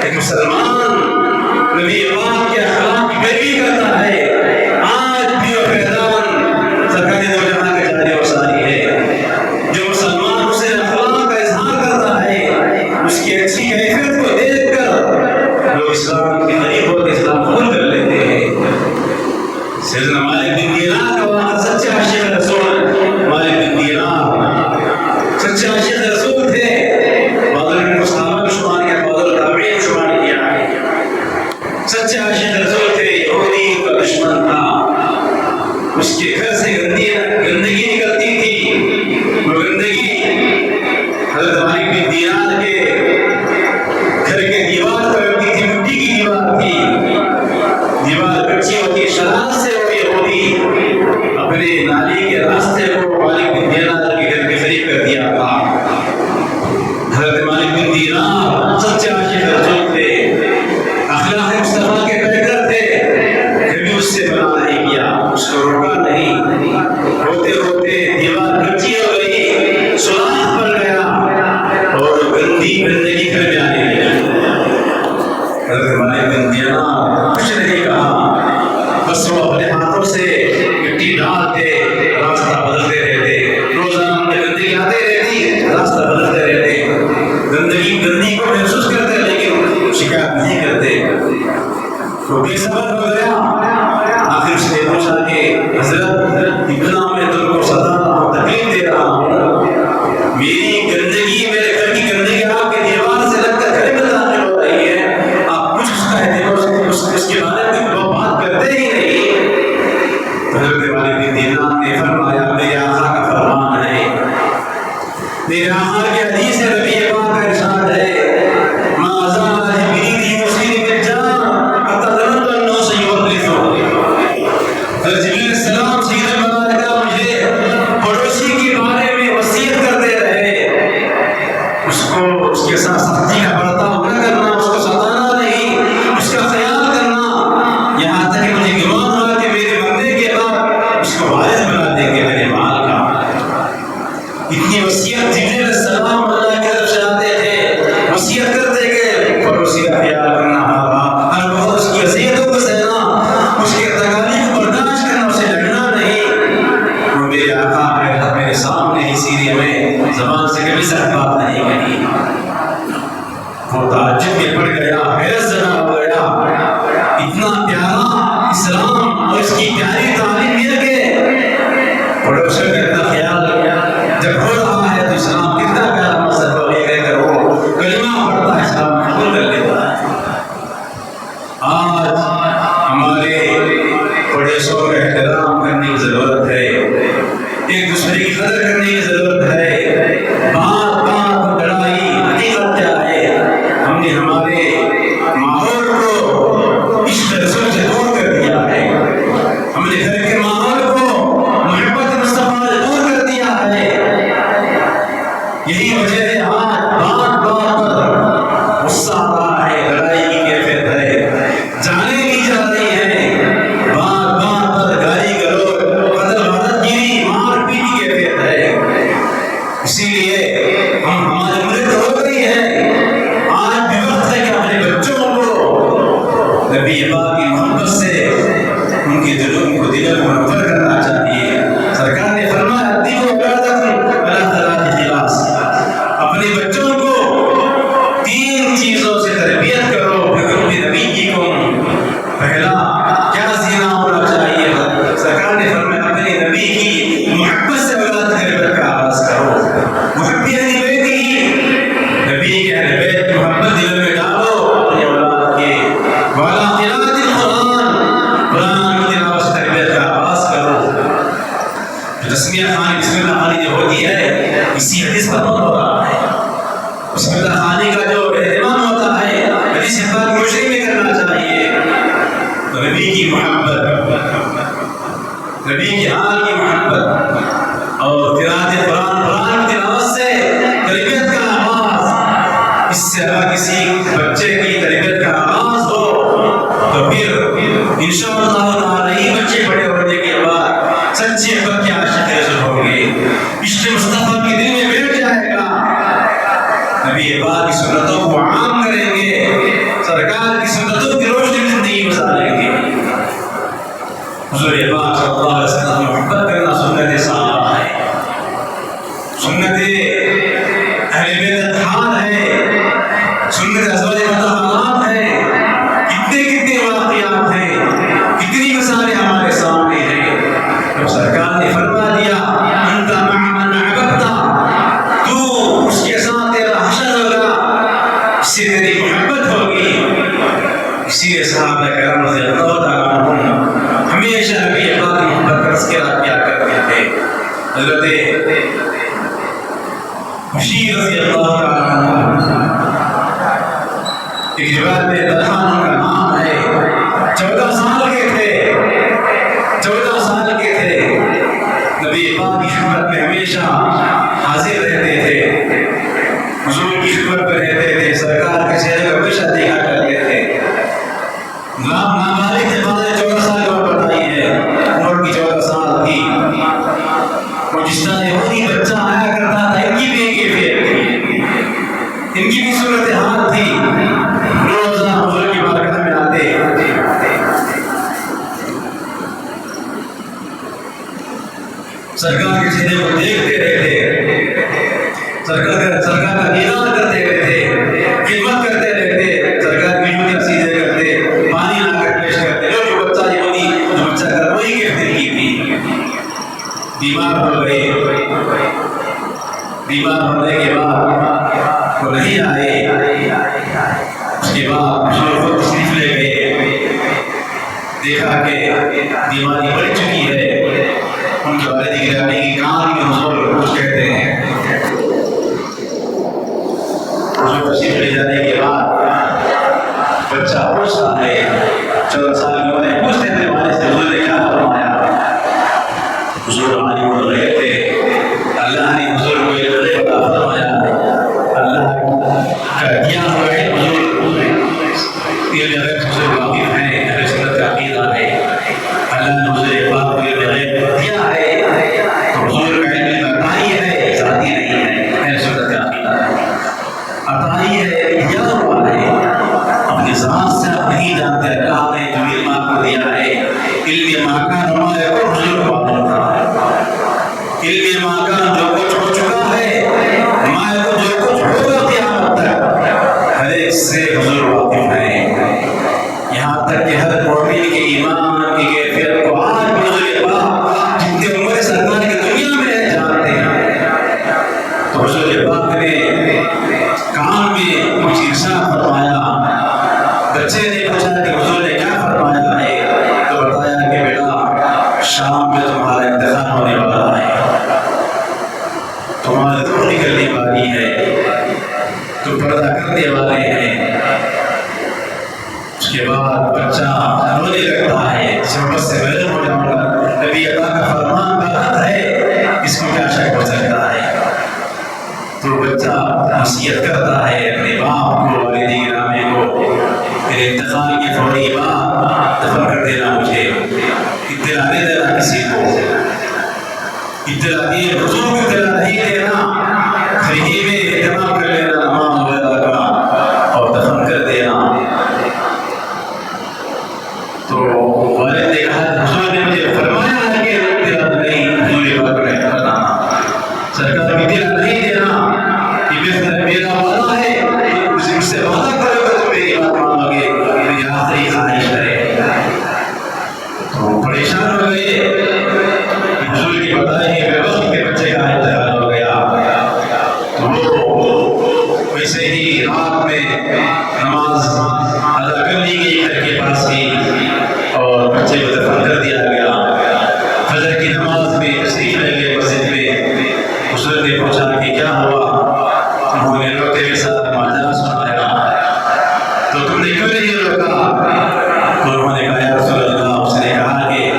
ایک مسلمان نبی پاک کے اخلاق کی پیروی کرتا ہے، آج بھی وہ فیضان سرکار دو جہاں کا جاری و ساری ہے۔ جو مسلمان اسے اخلاق کا اظہار کرتا ہے، اس کی اچھی کیفیت کو دیکھ کر لوگ اسلام کے قریب ہوتے اسلام قبول کر لیتے ہیں۔ سیدنا مالک بن دینار کا واقعہ، سچے عاشق رسول مالک بن دینار سچے عاشق رسول تھے، بعض نے صحابہ کو شمار کیا، بعض نے تابعین کو شمار کیا۔ سچے عاشق رسول تھے، یہودی کا دشمن تھا، اس کے گھر سے گندگی نکلتی تھی، وہ گندگی حضرت مالک بن دینار کے گھر کے دیوار پر لگتی تھی، مٹی کی دیوار تھی، دیوار کچی ہوتی، شرارت سے وہ یہودی اپنے نالی کے راستے کو مالک بن دینار کے گھر کے قریب کر دیا تھا۔ حضرت مالک بن دینار سچے عاشق رسول تھے، اخلاق مصطفیٰ کے پیکر تھے، کبھی اس سے منع نہیں کیا، اس کو روکا نہیں۔ ہوتے ہوتے دیوار کچی ہو گئی، سوراخ پڑ گیا اور گندگی گھر میں آنے لگی۔ حضرت مالک بن دینار کچھ نہیں کہا، بس وہ اپنے ہاتھوں سے مٹی ڈالتے، راستہ بدلتے رہتے، روزانہ گندگی آتے رہتی، راستہ بدلتے رہتے، گندگی کو محسوس کرتے لیکن شکایت نہیں کرتے۔ وہ بے صبر ہو گیا، آخر اس نے پوچھا کہ حضرت اتنا میں تم کو ستا رہا ہوں، تکلیف دے رہا ہوں، میری گندگی، میرے گھر کی گندگی آپ کے دیوار سے لگ کر گھر میں داخل ہو رہی ہے، آپ کچھ اس کا اہتمام اس کے بارے میں بات کرتے ہی نہیں۔ حضرت مالک بن دینار نے فرمایا میرے آقا کا فرمان ہے، میرے آقا کی حدیث ہے، نبی پاک کا ارشاد ہے، ما زال جبریل یوصینی بالجار حتی ظننت انہ سیحدث۔ حضرت جبریل السلام سید الملائکہ مجھے پڑوسی کے بارے میں وصیت کرتے رہے، اس کو اس کے ساتھ سختی کا برتاؤ نہ کرنا، اس کو ستانا نہیں، اس کا خیال کرنا، یہاں تک کہ مجھے گمان ہوا کہ میرے مرنے کے بعد اس کو وارث بنا دیں گے میرے مال کا۔ اتنی وصیت جبریل السلام اللہ کی طرف سے آتے تھے، وصیت کرتے کہ پڑوسی کا خیال کرنا، ہر وقت اس کی اذیتوں کو سہنا، اس کے تکالیف کو برداشت کرنا، اسے لڑنا نہیں۔ وہ میرے آقا میرے سامنے ہی سینے میں زبان سے کبھی سخت بات نہیں کہی۔ وہ تعجب میں پڑ گیا، حیرت زدہ ہو گیا، اتنا پیارا اسلام اور اس کی پیاری تعلیم یہ کہ پڑوسیوں کا اتنا خیال جب ہو رہا ہے تو اسلام کتنا پیارا مذہب ہے، یہ کہہ کر وہ کلمہ پڑھتا ہے، اسلام قبول کر لیتا ہے۔ آج ہمارے پڑوسیوں کا احترام کرنے کی ضرورت ہے۔ ایک دوسرے کی قدر کرنے کی ضرورت ہے. بات بات پر لڑائی حقیقت کیا ہے؟ ہم نے ہمارے ماحول کو عشق رسول سے دور کر دیا ہے. ہم نے گھر کے ماحول کو محبت مصطفیٰ سے دور کر دیا ہے. یہی وجہ ہے آج بات بات پر غصہ آ رہا ہے، لڑائی کی کیفیت ہے، جانیں کی جا رہی ہے، بات بات پر گالی گلوچ، قتل غارت گیری، مار پیٹ کی کیفیت ہے. اسی لیے ہمارے ملک ہو رہی ہے. آج بھی وقت ہے کہ اپنے بچوں کو نبی پاک کی محبت سے ان کے دلوں کو منور کرنا چاہیے. سرکار نے فرمایا اپنے بچوں کو 3 چیزوں سے تربیت کرو. نبی کی قوم پہلا کیا زینا ہونا چاہیے؟ سرکار نے فرمایا اپنے نبی کی محبت سے اولاد کی تربیت کا آغاز کرو. محبت اہل بیت کی، نبی کے اہل بیت کی محبت دل میں ڈالو اپنے اولاد کے. والا قراءۃ القرآن، قرآن کی تلاوت سے تربیت کا آغاز کرو. تسمیہ خوانی بسم اللہ خوانی جو ہوتی ہے اسی حدیث پر ہو رہا ہے. بسم اللہ خوانی کا جو اہتمام ہوتا ہے حدیث پاک کی روشنی میں کرنا چاہیے. تو نبی کی محبت، نبی کے حال کی محبت اور قراءۃ قرآن، قرآن کی تلاوت سے تربیت کا آغاز. اس سے اگر کسی بچے کی تربیت کا آغاز ہو تو پھر انشاءاللہ تعالی یہ بچے بڑے ہونے کے بعد سچے محبت کے عاشق رسول ہوں گے. عشق مصطفیٰ کے دل میں بیٹھ جائے گا. نبی پاک کی سنتوں کو عام کریں گے، سرکار کی سنتوں کی روشنی میں زندگی گزاریں گے. حضور پاک صلی اللہ علیہ وسلم محبت کرنا سنت صحابہ ہے، سنت اہل بیت اطہار ہے، سنت ازواج مطہرات ہے. کتنے کتنے واقعات ہیں، کتنی مثالیں ہمارے سامنے ہیں. جب سرکار نے فرما دیا انت مع من احببت، تو اس کے ساتھ تیرا حشر ہوگا، اس سے تیری محبت ہوگی. اسی لیے صحابہ کرام رضی اللہ تعالیٰ عنہم ہمیشہ نبی پاک کی محبت کا تذکرہ کیا کرتے تھے. حضرت بشیر رضی اللہ تعالیٰ عنہ ایک روایت میں طلحہ کا نام ہے، 14 سال کے تھے، 14 سال کے تھے. نبی پاک کی خدمت میں ہمیشہ حاضر رہتے تھے، حضور کی خدمت میں رہتے تھے، سرکار کے چہرے کو ہمیشہ دیکھا کرتے تھے. نابالغ تھے، 14 سال کی عمر بتائی ہے، عمر کی 14 سال تھی. وہ جس طرح یہودی بچہ آیا کرتا تھا ان کی بھی ایک کیفیت تھی، ان کی بھی صورت حال تھی. روزہ حضور کی بارگاہ میں آتے، سرکار کے چہرے کو دیکھتے رہتے، سرکار کا دیدار کرتے رہتے، خدمت کرتے رہتے، سرکار کی جوتیاں سیدھے کرتے، پانی لا کر پیش کرتے. جو بچہ یہودی جو بچہ گھر وہی کہتے تھی. بیمار ہو گئے، بیمار ہونے کے بعد وہ نہیں آئے. اس کے بعد حضور خود تشریف لے گئے، دیکھا کہ بیماری بڑھ چکی ہے. ان کے والد گرامی کی کہانی میں حضور کچھ کہتے ہیں. حضور تشریف لے جانے کے بعد بچہ پوچھتا ہے، 14 سال کی عمر پوچھتے ہیں والد سے حضور نے کیا فرمایا. حضور عالم الغیب تھے، اللہ نے حضور کو علم عطا فرمایا. اللہ کا دیا ہوا ہے، حضور علم غیب حضور واقف ہیں، اہل سنت کا عقیدہ ہے. اللہ نے حضور پاک کو علم غیب دیا ہے، تو حضور کا علم عطائی ہے، ذاتی نہیں ہے. اہل سنت کا عقیدہ ہے، عطائی ہے، دیا ہوا ہے. اپنی ذات سے آپ نہیں جانتے، اللہ نے جو علم آپ کو دیا ہے. علم ماکان ہمارے کو حضور کو معلوم تھا. علم ماکان جو کچھ ہو چکا ہے، ہمارے کو جو کچھ ہوگا قیامت تک، ہر ایک سے حضور واقف ہیں. یہاں تک کہ ہر مومن کے ایمان کی کیفیت کو آج بھی حضور پاک جتنے عمر سرکار کی دنیا میں رہ جانتے ہیں. تو حضور پاک نے کان میں کچھ ارشاد فرمایا. بچے نے پوچھا کہ حضور نے کیا فرمایا ہے، تو بتایا کہ بیٹا شام میں تمہارا امتحان ہونے والا ہے. کرنے والے ہیں۔ اس کے بعد بچہ رونے لگتا ہے، صحبت سے محروم ہو جاؤں گا، نبی اللہ کا فرمان غلط ہے، اس کو کیا شک ہو سکتا ہے؟ تو بچہ نصیحت کرتا ہے اپنے باپ کو، والدین گرامی کو، میرے انتقال کے فوری بعد دفن کر دینا، مجھے اطلاع دے دینا، کسی کو اطلاع دیے، حضور کو اطلاع نہیں دینا، خریدی میں اہتمام کر لینا نماز وغیرہ کا اور دفن کر دینا۔ تو والد نے کہا حضور نے مجھے فرمایا ہے کہ اطلاع نہیں، حضور پاک نے بتانا، سرکار کو اطلاع نہیں دینا، یہ میرا وعدہ ہے، مجھ سے وعدہ کرو گے تو میری بات مانو گے، میری آخری خواہش ہے۔ تو پریشان ہو گئے، حضور کی بتائیں کہ بے وقت کے بچے کا انتقال ہو گیا۔ تو وہ ویسے ہی رات میں نماز ادا کر لی گئی گھر کے پاس ہی، اور بچے کو دفن کر دیا گیا۔ فجر کی نماز میں تشریف لے گئے مسجد میں، حضور نے پوچھا کہ کیا ہوا؟ انہوں نے روتے کے ساتھ ماجرا سنایا، تو تم نے کیوں نہیں روکا؟ تو انہوں نے کہا یا رسول اللہ، اس نے کہا کہ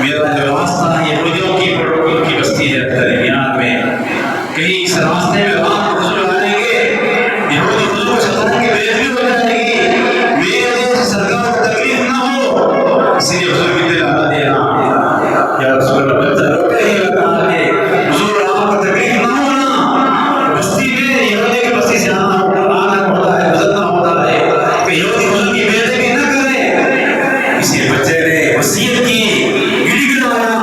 میرا جو راستہ ہے یہ یہودیوں کی بستی ہے درمیان میں، کہیں اس راستے میں رات کو حضور آئیں گے، یہودی حضور کو ستانے کی بےعزتی ہو جائے گی، میرے وجہ سے سرکار کو تکلیف نہ ہو، اسی لیے حضور کی دل آنا دینا۔ یا رسول اللہ، بچہ روتے ہی کہا کہ حضور آپ کو تکلیف نہ ہونا، بستی میں یہودی کی بستی سے آنا ہوتا ہے، گزرنا ہوتا ہے، کہ یہودی حضور کی بےعزتی نہ کریں۔ اسی بچے نے وصیت کی، گڑ گڑایا،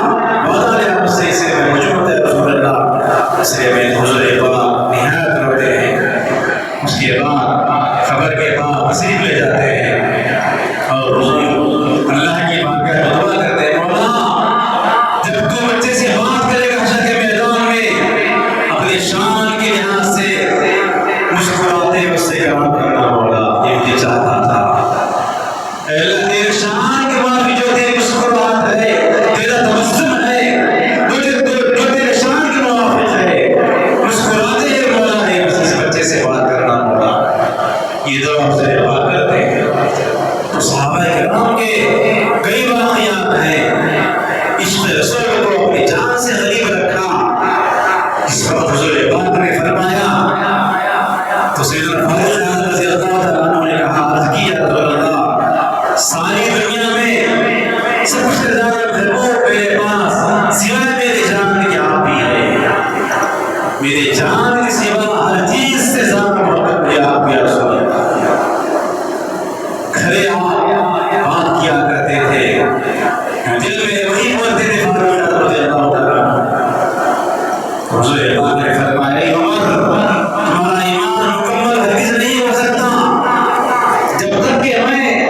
وعدہ لیا مجھ سے، اسے میں موجود ہے رسول اللہ، اس لیے میں حضور پاک نہایت روتے ہیں۔ اس کے بعد خبر کے بعد تشریف لے جاتے ہیں اور حضور اللہ کی بارگاہ میں دعا کرتے ہیں، مولا جب تو بچے سے بات کرے گا حشر کے میدان میں، اپنے شان کے لحاظ سے مسکراتے اس سے کلام کرنا، مولا یہ مجھے چاہتا تھا۔ اے اللہ تیرے شان کے بعد بھی جو تیری مسکراہٹ ہے، تیرا تبسم ہے، جو تیرے شان کے موافق ہے، مسکراتے ہیں مولا، ہے اس بچے سے بات کرنا، مولا یہ دعا سے بات کرتے ہیں۔ تو صحابہ کرام کے کئی واقعات ہیں، عشق رسول کو اپنی جان سے قریب رکھا۔ اس وقت حضور پاک نے فرمایا تو سیدنا فاروق رضی اللہ عنہ نے کہا، عرض کیا رسول اللہ، ساری دنیا میں سب سے زیادہ محبوب میرے پاس سوائے میری جان کے آپ ہی ہیں، میری جان کے سوا ہر چیز سے زیادہ محبت مجھے آپ یا رسول اللہ۔ کھڑے آپ بات کیا کرتے تھے، دل میں وہی بولتے تھے فاروق رضی اللہ عنہ۔ حضور پاک نے فرمایا، اے عمر، تمہارا ایمان مکمل ہرگز نہیں ہو سکتا جب تک کہ میں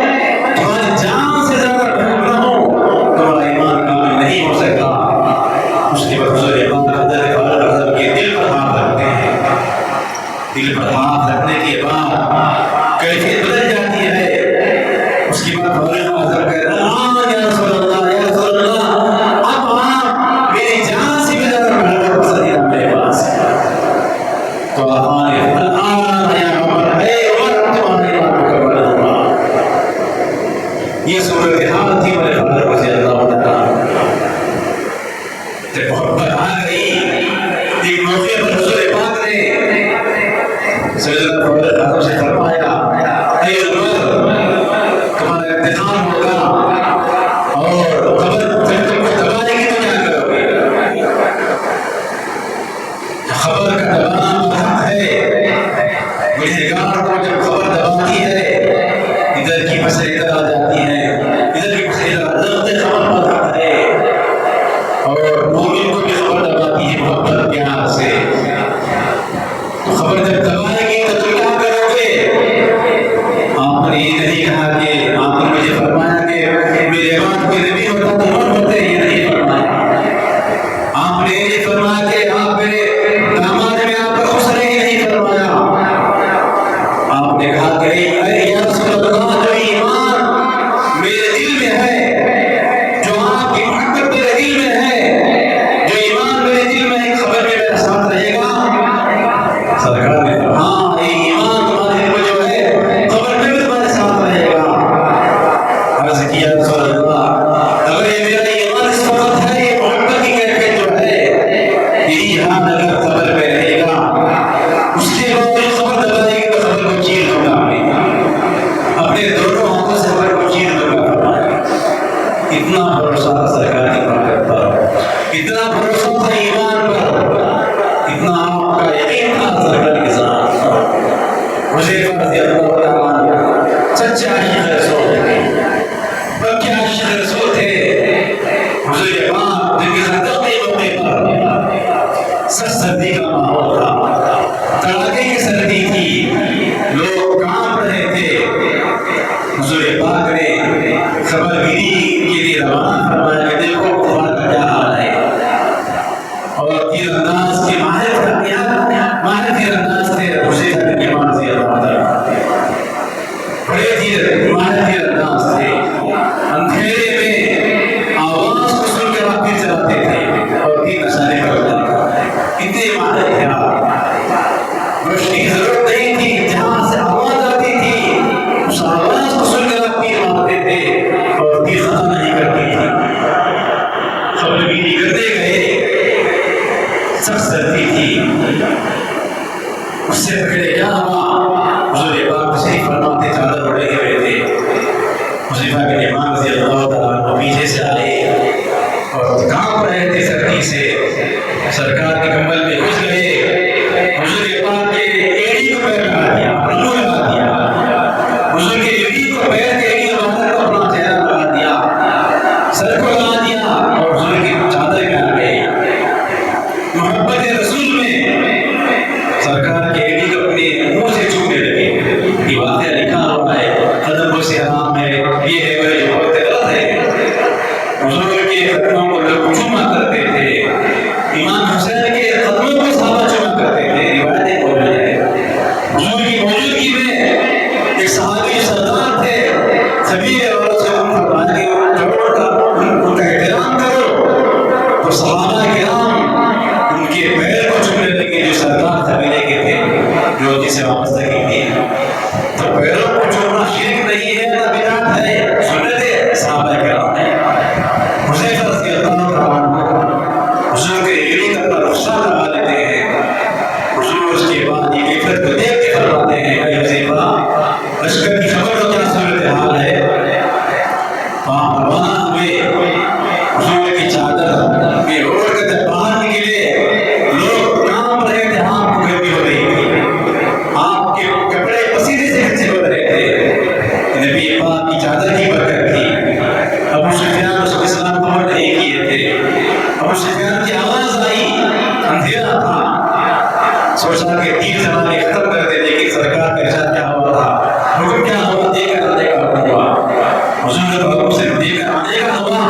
تمہاری جان سے زیادہ محبوب نہ ہوں، تمہارا ایمان کامل نہیں ہو سکتا۔ اس کے بعد حضور پاک حضرت فاروق اعظم کے دل پر ہاتھ رکھتے ہیں، دل پر ہاتھ رکھنے کے بعد کیفیت بدل جاتی ہے۔ اس کے بعد فاروق اعظم کہتے ہیں، ہاں یا رسول اللہ، یا رسول اللہ، اب آپ میری جان سے بھی زیادہ محبت پسندیدہ میرے پاس ہے۔ تو آپ نے فرمایا، یا عمر، اے عمر، تمہارا ایمان مکمل ہوا۔ یہ صورتحال تھی میرے فاروق رضی اللہ عنہ۔ جب محبت آ گئی، ایک موقع پر حضور پاک نے سیدنا فاروق اعظم سے فرمایا، اے عمر، تمہارا انتقال ہوگا اور قبر جب تم کو دبانے کی تو کیا کرو گے؟ خبر کا دبانا حق ہے، گنہگار کو جب خبر دباتی ہے، ادھر کی پسے ادھر آ جاتی ہے، ادھر کی پسے ادھر ضبط خبر پر حق ہے، اور مومن کو بھی خبر دباتی ہے محبت پیار سے۔ تو خبر جب دبائے گی تو تم کیا کرو گے؟ آپ نے یہ نہیں کہا کہ آپ نے مجھے فرمایا کہ میرے بعد کوئی نبی ہوتا تو عمر ہوتے، یہ نہیں فرمایا۔ آپ نے یہ فرمایا کہ آپ میرے داماد میں آپ کا خوش رہے، یہ نہیں فرمایا۔ آپ نے کہا کہ اے یا رسول اللہ، جو ایمان میرے دل میں ہے، جو آپ کی محبت میرے دل میں ہے، جو ایمان میرے دل میں ہے، خبر میں میرے ساتھ رہے گا؟ سرکار نے کہا، ہاں، یہ ایمان تمہارے بھروسہ تھا ایمان پر، اتنا آپ کا یقین تھا ذکر کے ساتھ، حذیفہ رضی اللہ تعالیٰ عنہ سچے عاشق رسول تھے، پکے عاشق رسول تھے۔ حضور پاک جن کے صدقے کے موقع پر سخت سردی کا ماحول تھا، تڑاکے کی سردی تھی، لوگ کانپ رہے تھے، حضور پاک نے خبر گیری کے لیے روانہ فرمایا کہ دیکھو کفار کا کیا حال ہے، اور تیر انداز کے ماہر تیر انداز تھے حذیفہ بن یمان رضی اللہ عنہ، بڑے ماہر تیر انداز تھے، اندھیرے میں آواز کو سن کر آپ تیر چلاتے تھے اور تیر نشانے کرتے تھے، اتنے ماہر تھے آپ، روشنی کی ضرورت نہیں تھی، جہاں سے آواز آتی تھی اس آواز کو سن کر آپ تیر مارتے تھے اور تیر خطا نہیں کرتی تھی۔ خبر گیری کرتے گئے، سخت سردی تھی، اس سے پہلے کیا ہوا، حضور پاک تشریف فرماتے چادر اوڑھے ہوئے تھے، حذیفہ بن یمان رضی اللہ تعالیٰ عنہ پیچھے سے آئے اور کانپ رہے تھے سردی سے، سرکار کے کمبل میں گھس گئے، حضور پاک کے ایڑی کو پیر لگا دیا، پلو لگا دیا، حضور کے ایڑی کو پیر کے ایڑی لگا کر اپنا چہرہ لگا دیا، سر کو لگا دیا اور حضور کی چادر میں آ گئے۔ محبت رسول میں سرکار کے ایڑی کو اپنے منہ سے چومنے لگے، یہ واقعہ لکھا ہوا ہے، قدموں سے حرام ہے، یہ ہے وہ جو بہت غلط ہے۔ حضور کے قدموں کو لوگ چوما کرتے تھے، امام حسین کے قدموں کو صحابہ چوما کرتے تھے، روایتیں موجود ہیں۔ حضور کی موجودگی میں ایک صحابی سردار تھے، سبھی عورت سے ان فرمایا کہ ان کا احترام کرو، تو صحابہ کرام ان کے پیر کو چومنے لگے جو سردار قبیلے کے تھے، جو جسے وابستگی تھی۔ تو پیروں کو چومنا شرک نہیں ہے نہ بدعت ہے، سنت ہے صحابہ کرام نے۔ حذیفہ رضی اللہ تعالیٰ عنہ حضور کے ایڑی کا اپنا رخسار لگا لیتے ہیں، حضور اس کے بعد یہ کیفیت کو دیکھ کے فرماتے ہیں اے حذیفہ لشکر کی خبر تو کیا صورتحال ہے؟ وہاں روانہ ہوئے، حضور کی چادر میں اوڑھ کر جب باہر نکلے، لوگ کانپ رہے تھے، آپ کو گرمی ہو رہی تھی، آپ کے کپڑے پسینے سے کچے ہو رہے تھے، نبی پاک کی چادر کی برکت تھی۔ ابو سفیان اس کو اسلام قبول نہیں کیے تھے، ابو سفیان کی آواز آئی، اندھیرا تھا، سوچا کہ تیر چلانے ختم کر دے، لیکن سرکار کا ارشاد کیا ہوا تھا، حکم کیا ہوا، دے کر آنے کا حکم ہوا، حضور کا حکم صرف دے کر آنے کا ہوا،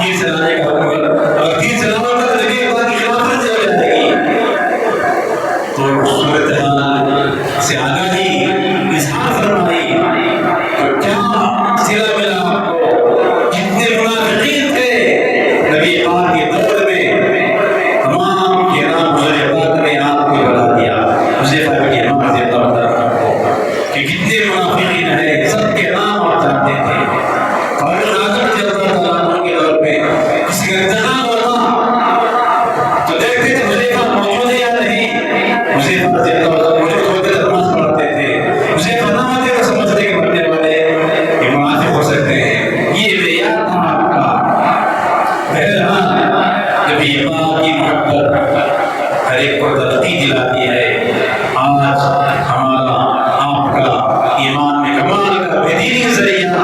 تیر چلانے کا حکم ہوا، اگر تیر چلاؤ گے تو نبی پاک کی خلافت ہو جائے گی۔ تو صورتحال سے آگاہی اظہار فرمائی، تو کیا صلہ ملا آپ کو، جتنے منافقین تھے نبی پاک کے دور میں، تمام کے نام حضور پاک نے آپ کو بتا دیا، حذیفہ بن یمان رضی اللہ عنہ کو، کہ کتنے منافقین ہیں سب کے نام آپ جانتے تھے۔ فاروق اعظم رضی اللہ تعالیٰ عنہ کے دور میں کسی کا انتقال ہوتا تو دیکھتے تھے حذیفہ موجود ہے یا نہیں، حذیفہ رضی اللہ عنہ موجود ہوتے تو نماز پڑھتے تھے، حذیفہ نہ ہوتے تو سمجھتے کہ مرنے والے یہ منافق ہو سکتے ہیں، یہ معیار تھا آپ کا۔ بہرحال نبی پاک کی محبت ہر ایک کو ترقی دلاتی ہے۔ آج ہمارا آپ کا ایمان میں کمال کا بہترین ذریعہ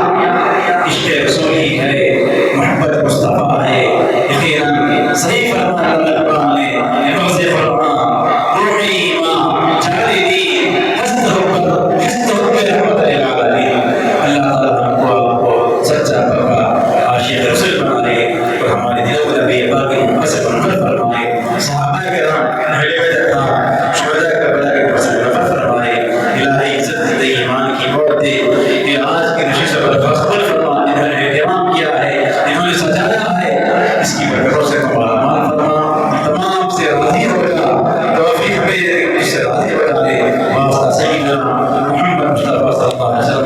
عشق رسول ہی ہے، محبت مصطفیٰ ہے۔ یقیناً صحیح فرمایا اللہ اقبال نے، نفس فرمان روحی ایمان جاری دی، ہست حب رحمت العالمین۔ اللہ تعالیٰ ہم کو آپ کو سچا پکا عاشق رسول بنائے اور ہمارے دلوں کو نبی پاک کی محبت سے منور فرمائے، صحابہ کرام اہل بیت اکرام شہداء کربلا کی محبت سے منور فرمائے۔ الہی عزت دے، ایمان کی موت دے، کہ آج کے نشست پر قبول فرما، جنہوں نے اہتمام کیا ہے، جنہوں نے سجایا ہے، اس کی برکتوں سے ہمارا مان فرما، تمام سے راضی ہو جا، توفیق میں اس سے راضی ہو جائے، واسطہ سیدنا محمد مصطفیٰ صلی اللہ علیہ وسلم۔